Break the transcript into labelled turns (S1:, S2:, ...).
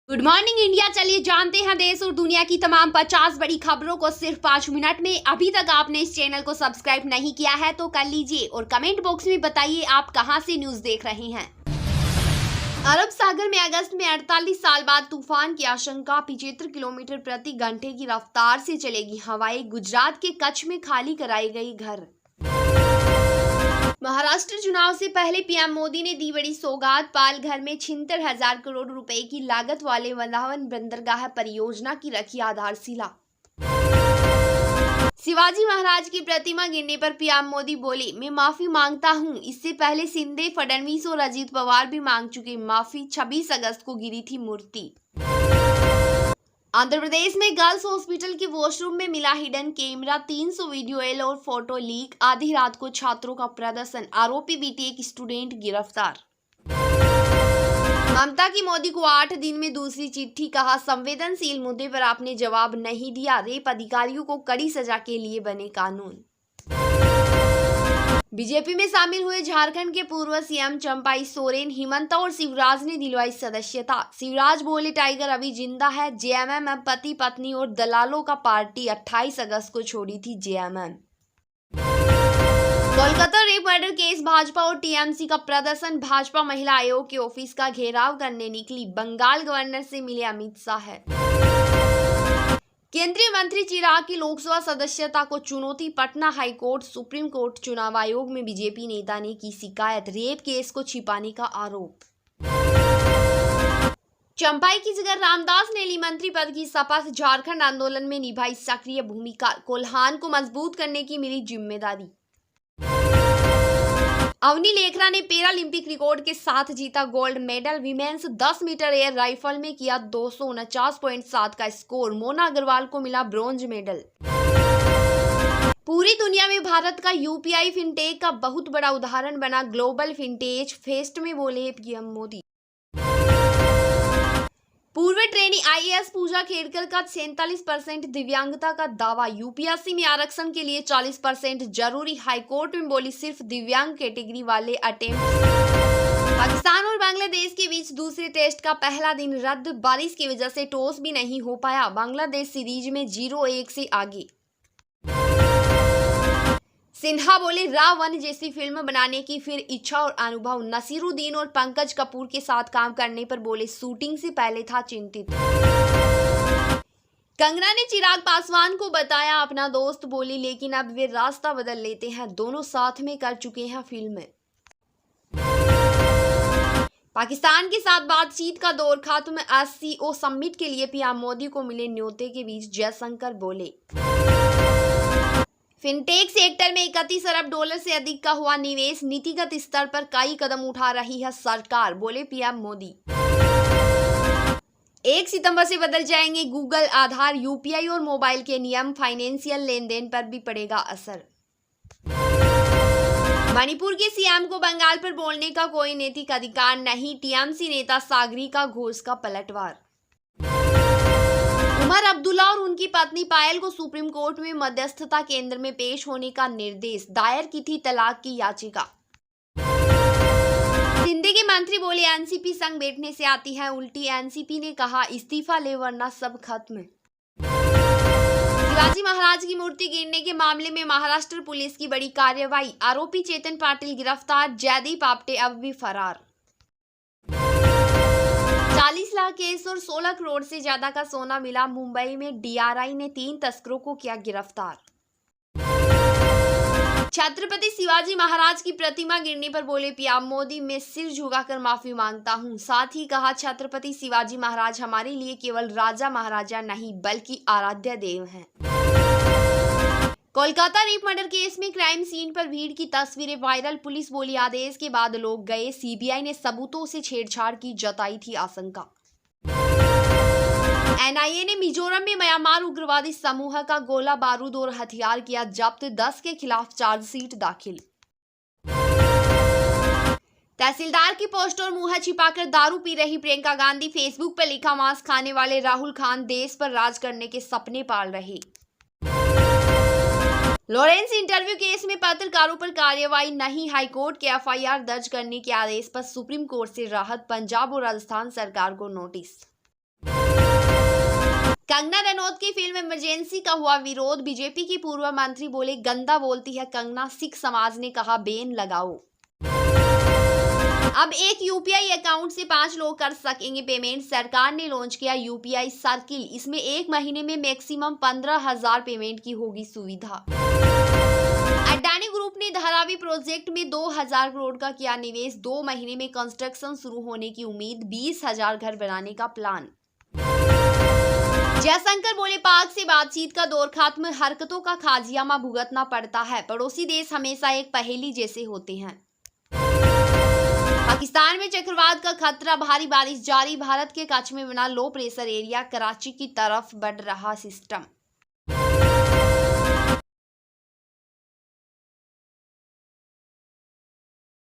S1: Good morning India. चलिए जानते हैं देश और दुनिया की तमाम 50 बड़ी खबरों को सिर्फ 5 मिनट में। अभी तक आपने इस चैनल को सब्सक्राइब नहीं किया है तो कर लीजिए और कमेंट बॉक्स में बताइए आप कहां से न्यूज देख रहे हैं। अरब सागर में अगस्त में 48 साल बाद तूफान की आशंका। 75 किलोमीटर प्रति घंटे की रफ्तार से चलेगी हवाएं। गुजरात के कच्छ में खाली कराई गई घर। महाराष्ट्र चुनाव से पहले पीएम मोदी ने दी बड़ी सौगात। पालघर में 76,000 करोड़ रुपए की लागत वाले वृंदावन बंदरगाह परियोजना की रखी आधारशिला। शिवाजी महाराज की प्रतिमा गिरने पर पीएम मोदी बोले, मैं माफी मांगता हूं। इससे पहले शिंदे, फडणवीस और अजीत पवार भी मांग चुके माफी। 26 अगस्त को गिरी थी मूर्ति। आंध्र प्रदेश में गर्ल्स हॉस्पिटल के वॉशरूम में मिला हिडन कैमरा। 300 वीडियो और फोटो लीक। आधी रात को छात्रों का प्रदर्शन। आरोपी बीटीए स्टूडेंट गिरफ्तार। ममता की मोदी को 8 दिन में दूसरी चिट्ठी। कहा, संवेदनशील मुद्दे पर आपने जवाब नहीं दिया। रेप अधिकारियों को कड़ी सजा के लिए बने कानून। बीजेपी में शामिल हुए झारखंड के पूर्व सीएम चंपाई सोरेन, हिमंता और शिवराज ने दिलवाई सदस्यता। शिवराज बोले, टाइगर अभी जिंदा है। जेएमएम अब पति पत्नी और दलालों का पार्टी। 28 अगस्त को छोड़ी थी JMM. Kolkata rape murder case, Bhajpa और टीएमसी का प्रदर्शन। भाजपा महिला आयोग के ऑफिस का घेराव करने निकली। बंगाल गवर्नर से मिले अमित शाह। केंद्रीय मंत्री चिराग की लोकसभा सदस्यता को चुनौती। पटना हाईकोर्ट, सुप्रीम कोर्ट चुनाव आयोग में बीजेपी नेता ने की शिकायत। रेप केस को छिपाने का आरोप। चंपाई की जगह रामदास ने ली मंत्री पद की शपथ। झारखंड आंदोलन में निभाई सक्रिय भूमिका। कोल्हान को मजबूत करने की मिली जिम्मेदारी। अवनी लेखरा ने पैरालंपिक रिकॉर्ड के साथ जीता gold medal. Women's 10 metre air rifle में किया 249.7 का स्कोर। मोना अग्रवाल को मिला ब्रॉन्ज मेडल। पूरी दुनिया में भारत का यूपीआई फिनटेक का बहुत बड़ा उदाहरण बना। ग्लोबल फिनटेक फेस्ट में बोले पीएम मोदी। पूर्व ट्रेनी आईएएस पूजा खेड़कर का 47% दिव्यांगता का दावा। यूपीएससी में आरक्षण के लिए 40% जरूरी। हाईकोर्ट में बोली, सिर्फ दिव्यांग कैटेगरी वाले अटेम्प्ट। पाकिस्तान और बांग्लादेश के बीच दूसरे टेस्ट का पहला दिन रद्द। बारिश की वजह से टॉस भी नहीं हो पाया। बांग्लादेश सीरीज में 0-1 से आगे। सिन्हा बोले, रावण जैसी फिल्म बनाने की फिर इच्छा और अनुभव। नसीरुद्दीन और पंकज कपूर के साथ काम करने पर बोले, शूटिंग से पहले था चिंतित। कंगना ने चिराग पासवान को बताया अपना दोस्त। बोली, लेकिन अब वे रास्ता बदल लेते हैं। दोनों साथ में कर चुके हैं फिल्में। पाकिस्तान के साथ बातचीत का दौर खत्म। एससीओ समिट के लिए पीएम मोदी को मिले न्योते के बीच जयशंकर बोले, फिनटेक सेक्टर में 31 अरब डॉलर से अधिक का हुआ निवेश। नीतिगत स्तर पर कई कदम उठा रही है सरकार, बोले पीएम मोदी। 1 सितंबर से बदल जाएंगे गूगल, आधार, यूपीआई और मोबाइल के नियम। फाइनेंशियल लेन देन पर भी पड़ेगा असर। मणिपुर के सीएम को बंगाल पर बोलने का कोई नैतिक अधिकार नहीं। टीएमसी नेता सागरिका घोष का पलटवार। उमर अब्दुल्ला और उनकी पत्नी पायल को सुप्रीम कोर्ट में मध्यस्थता केंद्र में पेश होने का निर्देश। दायर की थी तलाक की याचिका। सिंधे के मंत्री बोले, एनसीपी संग बैठने से आती है उल्टी। एनसीपी ने कहा, इस्तीफा ले वरना सब खत्म। शिवाजी महाराज की मूर्ति गिरने के मामले में महाराष्ट्र पुलिस की बड़ी कार्रवाई। आरोपी चेतन पाटिल गिरफ्तार। जयदीप आप्टे अब भी फरार। 40 लाख केस और 16 करोड़ से ज्यादा का सोना मिला। मुंबई में डीआरआई ने 3 तस्करों को किया गिरफ्तार। छत्रपति शिवाजी महाराज की प्रतिमा गिरने पर बोले पीएम मोदी, मैं सिर झुकाकर माफी मांगता हूं। साथ ही कहा, छत्रपति शिवाजी महाराज हमारे लिए केवल राजा महाराजा नहीं बल्कि आराध्य देव हैं। कोलकाता रेप मर्डर केस में क्राइम सीन पर भीड़ की तस्वीरें वायरल। पुलिस बोली, आदेश के बाद लोग गए। सीबीआई ने सबूतों से छेड़छाड़ की जताई थी आशंका। एनआईए ने मिजोरम में म्यांमार उग्रवादी समूह का गोला बारूद और हथियार किया जब्त। 10 के खिलाफ चार्जशीट दाखिल। तहसीलदार की पोस्ट और मुंह छिपाकर दारू पी रही प्रियंका गांधी। फेसबुक पर लिखा, मांस खाने वाले राहुल खान देश पर राज करने के सपने पाल रहे। लॉरेंस इंटरव्यू केस में पत्रकारों पर कार्रवाई नहीं। हाईकोर्ट के एफआईआर दर्ज करने के आदेश पर सुप्रीम कोर्ट से राहत। पंजाब और राजस्थान सरकार को नोटिस। कंगना रनौत की फिल्म इमरजेंसी का हुआ विरोध। बीजेपी की पूर्व मंत्री बोले गंदा बोलती है कंगना, सिख समाज ने कहा बैन लगाओ। अब एक यूपीआई अकाउंट से 5 लोग कर सकेंगे पेमेंट। सरकार ने लॉन्च किया यूपीआई सर्किल। इसमें एक महीने में मैक्सिमम 15,000 पेमेंट की होगी सुविधा। अडानी ग्रुप ने धारावी प्रोजेक्ट में 2,000 करोड़ का किया निवेश। 2 महीने में कंस्ट्रक्शन शुरू होने की उम्मीद। 20,000 घर बनाने का प्लान। जयशंकर बोले पाक से बातचीत का दौर खत्म, हरकतों का खाजियामा भुगतना पड़ता है। पड़ोसी देश हमेशा एक पहेली जैसे होते हैं। पाकिस्तान में चक्रवात का खतरा, भारी बारिश जारी। भारत के कच्छ में बना लो प्रेशर एरिया, कराची की तरफ बढ़ रहा सिस्टम।